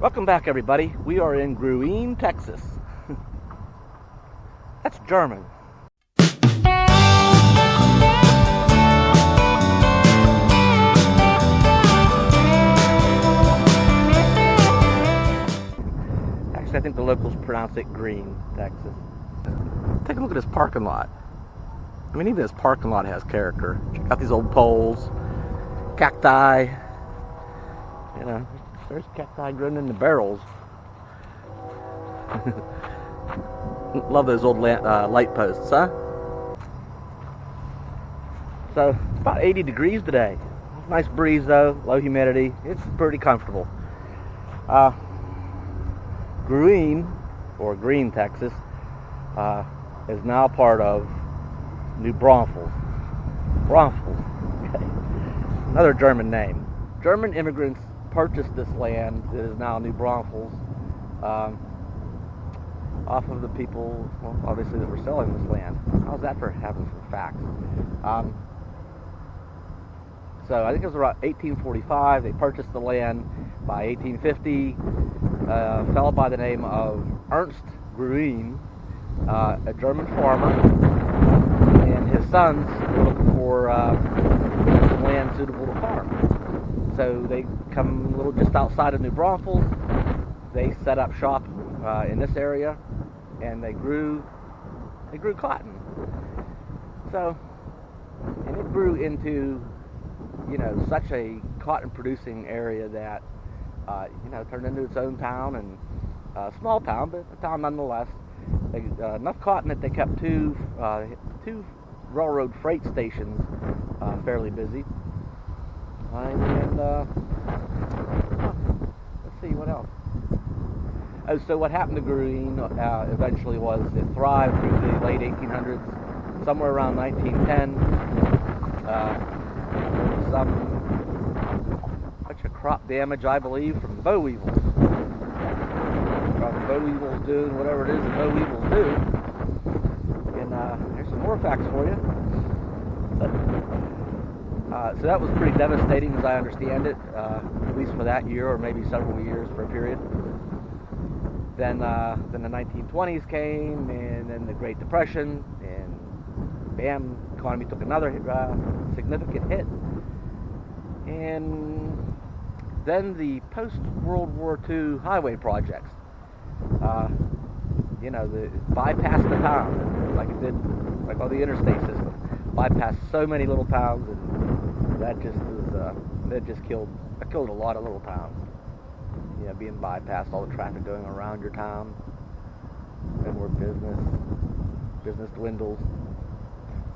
Welcome back, everybody. We are in Gruene, Texas. That's German. Actually, I think the locals pronounce it Green, Texas. Take a look at this parking lot. I mean, even this parking lot has character. Check out these old poles, cacti. You know, there's cacti growing in the barrels. Love those old light posts, huh? So, it's about 80 degrees today. Nice breeze though, low humidity. It's pretty comfortable. Gruene, or Green, Texas, is now part of New Braunfels. Braunfels, okay. Another German name. German immigrants purchased this land that is now New Braunfels off of the people, well, obviously, that were selling this land. How's that for having some facts? So I think it was around 1845. They purchased the land. By 1850, a fellow by the name of Ernst Gruene, a German farmer, and his sons were looking for some land suitable to farm. So they come a little just outside of New Braunfels. They set up shop in this area, and they grew cotton. So, and it grew into, you know, such a cotton producing area that you know, turned into its own town, and a small town, but a town nonetheless. Enough cotton that they kept two railroad freight stations fairly busy. And let's see what else. Oh, so what happened to Gruene eventually was it thrived through the late 1800s. Somewhere around 1910, some crop damage, I believe, from boll weevils. From boll weevils doing whatever it is that boll weevils do. And here's some more facts for you. So that was pretty devastating, as I understand it, at least for that year, or maybe several years for a period. Then the 1920s came, and then the Great Depression, and bam, the economy took another significant hit. And then the post-World War II highway projects, you know, bypassed the town, like it did, like all the interstate system, bypassed so many little towns, and that just killed a lot of little towns. You know, being bypassed, all the traffic going around your town, no more business dwindles.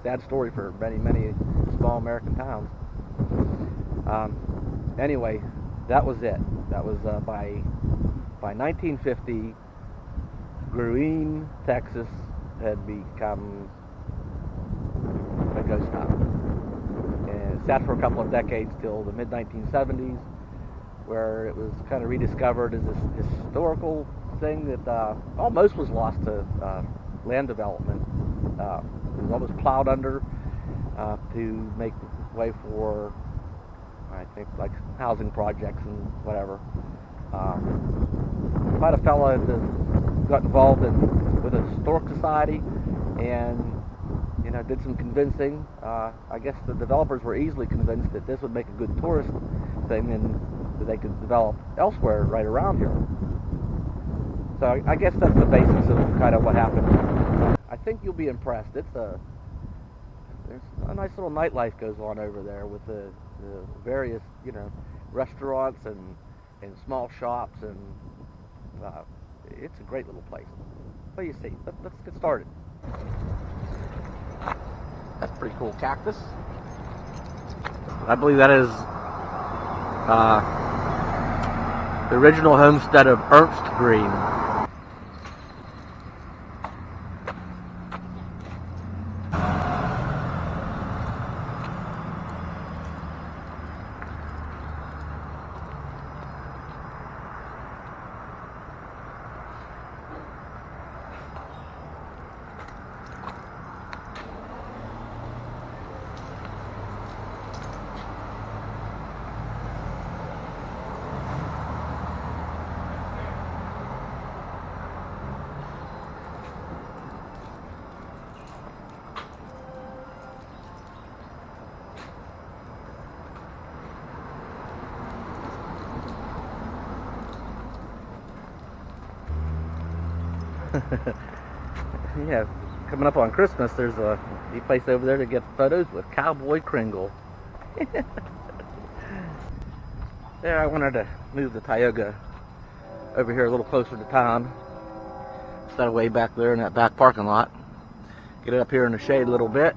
Sad story for many small American towns. Anyway, that was it. That was by 1950, Gruene, Texas, had become a ghost town. And it sat for a couple of decades till the mid-1970s, where it was kind of rediscovered as this historical thing that almost was lost to land development. It was almost plowed under to make way for, I think, like housing projects and whatever. Quite a fella that got involved with a historic society, and you know, did some convincing. I guess the developers were easily convinced that this would make a good tourist thing, and that they could develop elsewhere right around here. So I guess that's the basis of kind of what happened. I think you'll be impressed. There's a nice little nightlife goes on over there with the various, you know, restaurants and small shops, and it's a great little place. What do you see? Let's get started. That's a pretty cool cactus. I believe that is the original homestead of Ernst Gruene. Yeah, coming up on Christmas, there's a neat place over there to get photos with Cowboy Kringle. There, I wanted to move the Tioga over here a little closer to town. Instead of way back there in that back parking lot. Get it up here in the shade a little bit.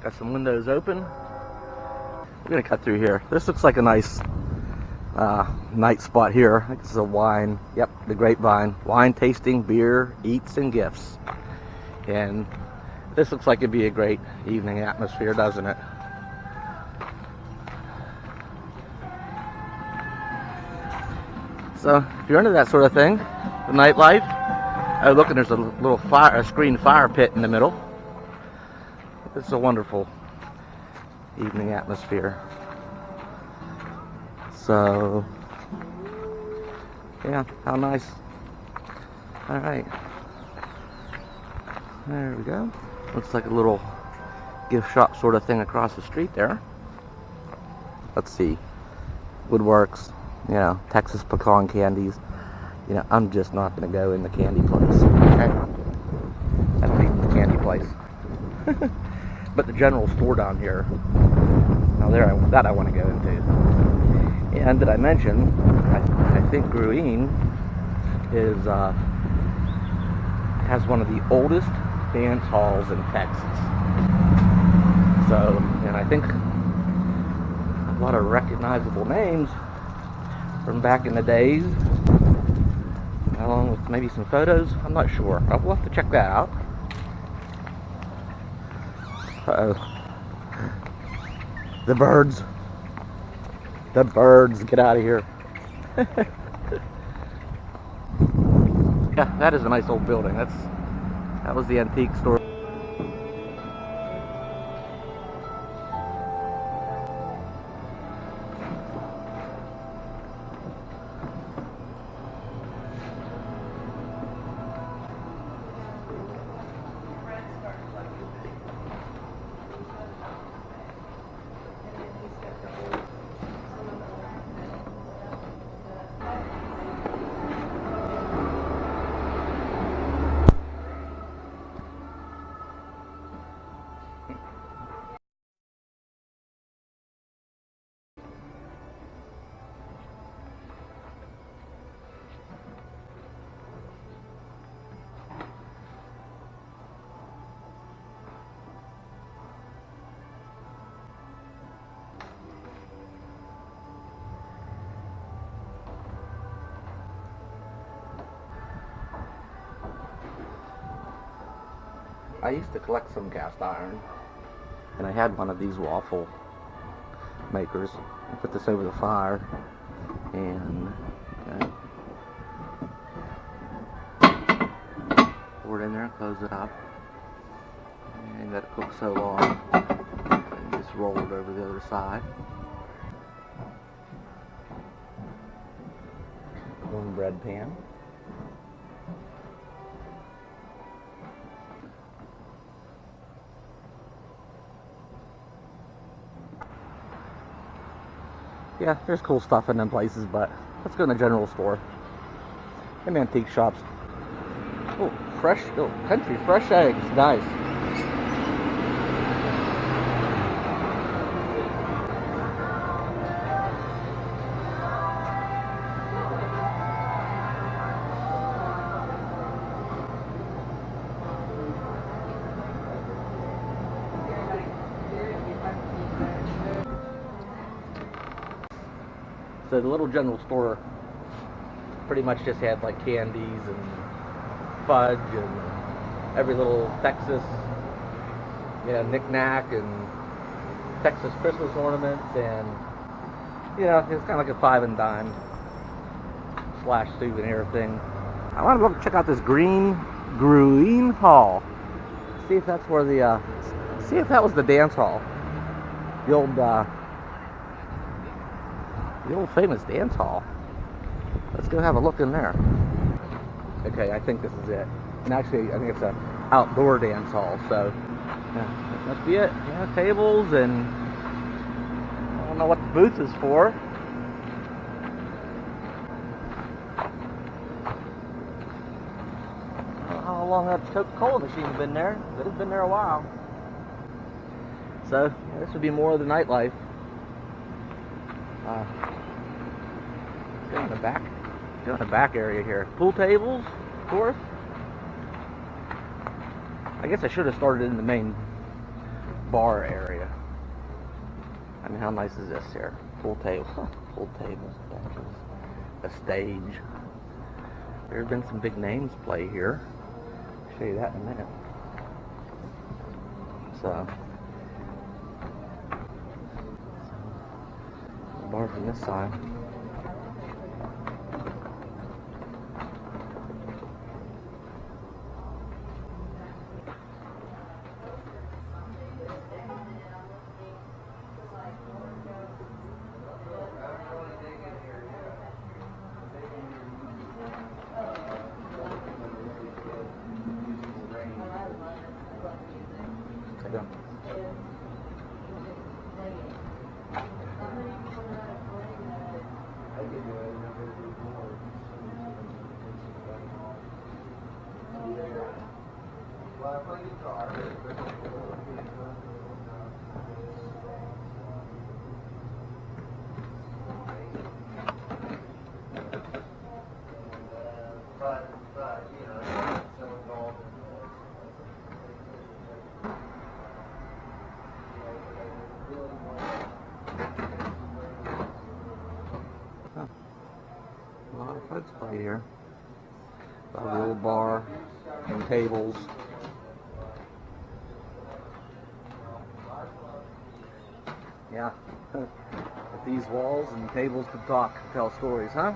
Got some windows open. We're gonna cut through here. This looks like a nice night spot here. I think this is a wine. Yep, the Grapevine. Wine tasting, beer, eats, and gifts. And this looks like it'd be a great evening atmosphere, doesn't it? So, if you're into that sort of thing, the nightlife. Oh, look, and there's a little screen fire pit in the middle. It's a wonderful evening atmosphere. So, yeah, how nice. All right. There we go. Looks like a little gift shop sort of thing across the street there. Let's see. Woodworks, you know, Texas pecan candies. You know, I'm just not going to go in the candy place. Okay? That's even the candy place. But the general store down here, now that I want to go into. And did I mention, I think Gruene has one of the oldest dance halls in Texas. So, and I think a lot of recognizable names from back in the days, along with maybe some photos. I'm not sure. We'll have to check that out. Uh-oh. The birds. The birds. Get out of here. Yeah, that is a nice old building. That was the antique store. I used to collect some cast iron, and I had one of these waffle makers. I put this over the fire, and pour it in there and close it up, and let it cook so long, and just roll it over the other side. Cornbread pan. Yeah, there's cool stuff in them places, but let's go in the general store. Them antique shops. Oh, country fresh eggs. Nice. So the little general store pretty much just had like candies and fudge and every little Texas, knick-knack and Texas Christmas ornaments, and it's kind of like a 5 and dime / souvenir thing. I want to go check out this Gruene Hall. See if that's where see if that was the dance hall. The old famous dance hall. Let's go have a look in there. Okay, I think this is it. And actually, I think it's an outdoor dance hall, so yeah, that must be it. Yeah, tables, and I don't know what the booth is for. how long that Coca-Cola machine's been there, but it's been there a while. So yeah, this would be more of the nightlife. Go in the back. Go in the back area here. Pool tables, of course. I guess I should have started in the main bar area. I mean, how nice is this here? Pool table, pool tables, benches, a stage. There have been some big names play here. I'll show you that in a minute. So, bar from this side. A lot of folks play here. A little bar and tables. Yeah. If these walls and tables could talk, tell stories, huh?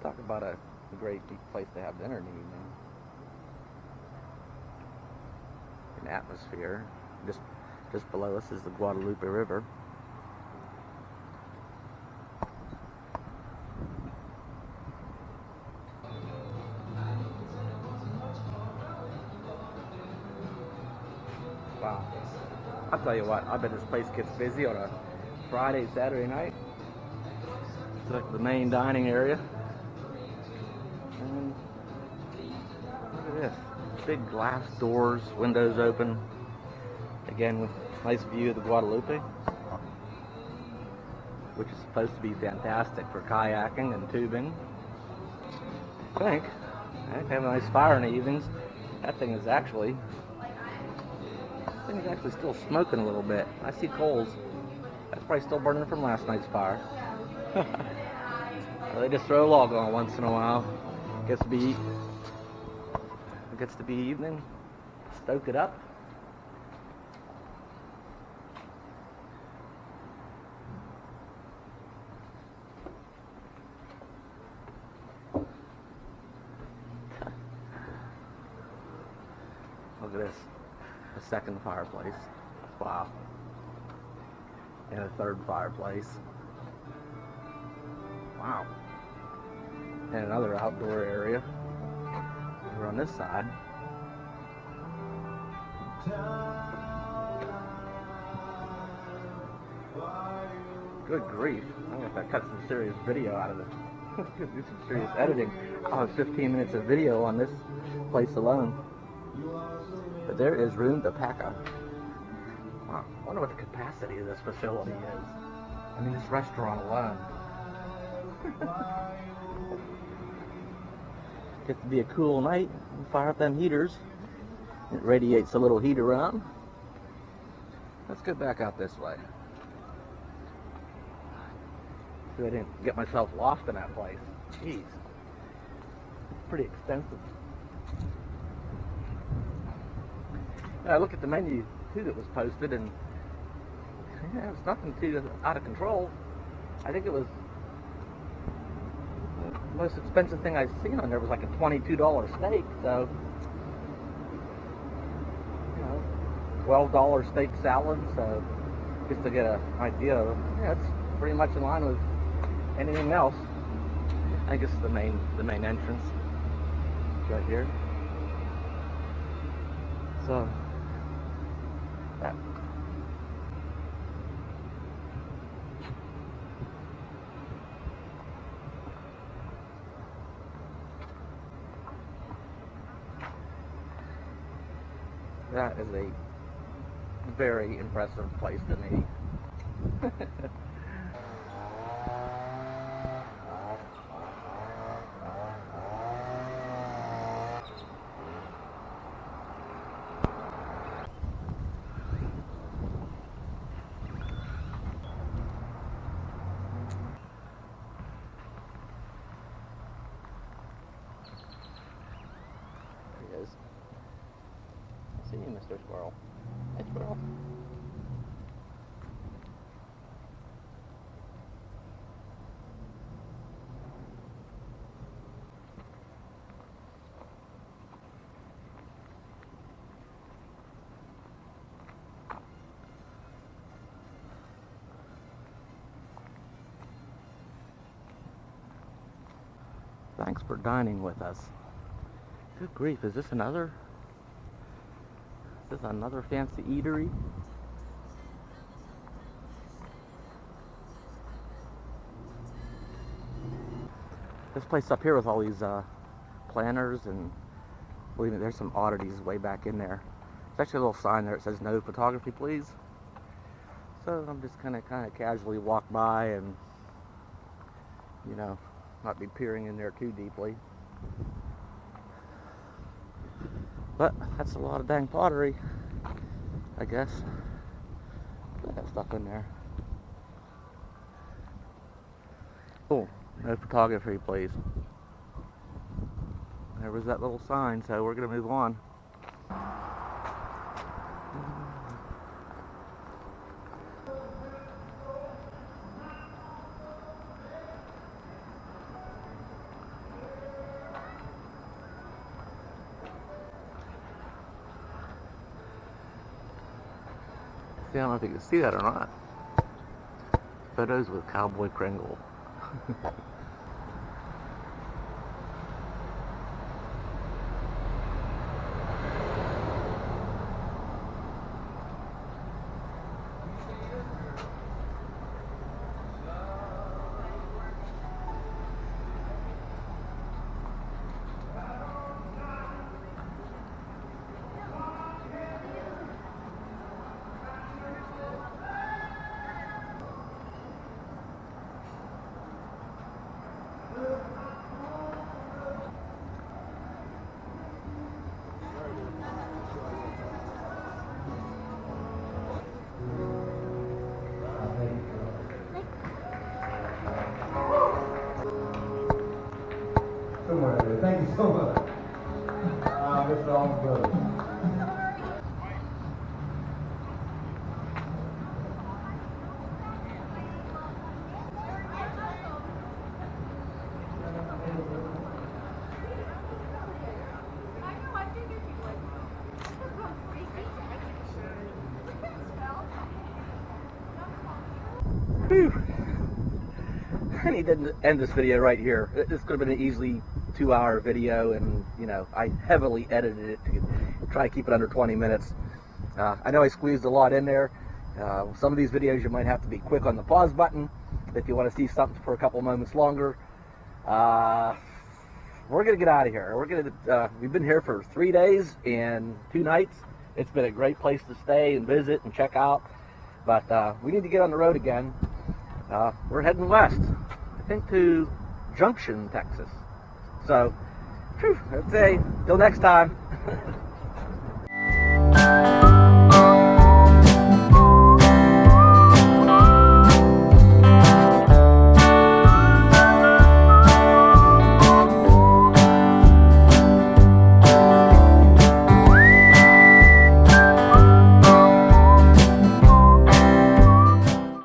Talk about a great place to have dinner in the evening. An atmosphere. Just below us is the Guadalupe River. Wow. I'll tell you what, I bet this place gets busy on a Friday, Saturday night. It's like the main dining area. And look at this. Big glass doors, windows open. Again, with a nice view of the Guadalupe, which is supposed to be fantastic for kayaking and tubing. I think they have a nice fire in the evenings. That thing is actually still smoking a little bit. I see coals. That's probably still burning from last night's fire. Well, they just throw a log on once in a while. Gets to be evening. Stoke it up. Look at this. A second fireplace. Wow. And a third fireplace. Wow. And another outdoor area over on this side. Good grief. I'm going to have to cut some serious video out of it. Do some serious editing. I'll have 15 minutes of video on this place alone. But there is room to pack up. Wow. I wonder what the capacity of this facility is. I mean, this restaurant alone. Gets to be a cool night. Fire up them heaters. It radiates a little heat around. Let's get back out this way. So I didn't get myself lost in that place. Jeez. It's pretty extensive. I look at the menu too that was posted, and yeah, it was nothing too out of control. I think it was the most expensive thing I've seen on there was like a $22 steak. So, you know, $12 steak salad. So, just to get an idea of, yeah, it's pretty much in line with anything else. I think it's the main entrance right here. So. That. That is a very impressive place to me. There he is. I see you, Mr. Squirrel. Hey, Squirrel. Thanks for dining with us. Good grief, is this another fancy eatery? This place up here with all these planters, and believe me, there's some oddities way back in there. There's actually a little sign there that says no photography please. So I'm just kind of casually walk by and, you know, not be peering in there too deeply. But that's a lot of dang pottery, I guess. Look at that stuff in there. Oh, no photography please. There was that little sign, so we're gonna move on. See, I don't know if you can see that or not. Photos with Cowboy Kringle. Thank you so much. Mr. Allenberg. Whew. I need to end this video right here. This could have been an easily 2-hour video, and you know, I heavily edited it to try to keep it under 20 minutes. I know I squeezed a lot in there. Some of these videos you might have to be quick on the pause button if you want to see something for a couple moments longer. We're gonna get out of here. We've been here for 3 days and 2 nights. It's been a great place to stay and visit and check out, but we need to get on the road again. We're heading west, I think to Junction, Texas. So, I'd say, till next time.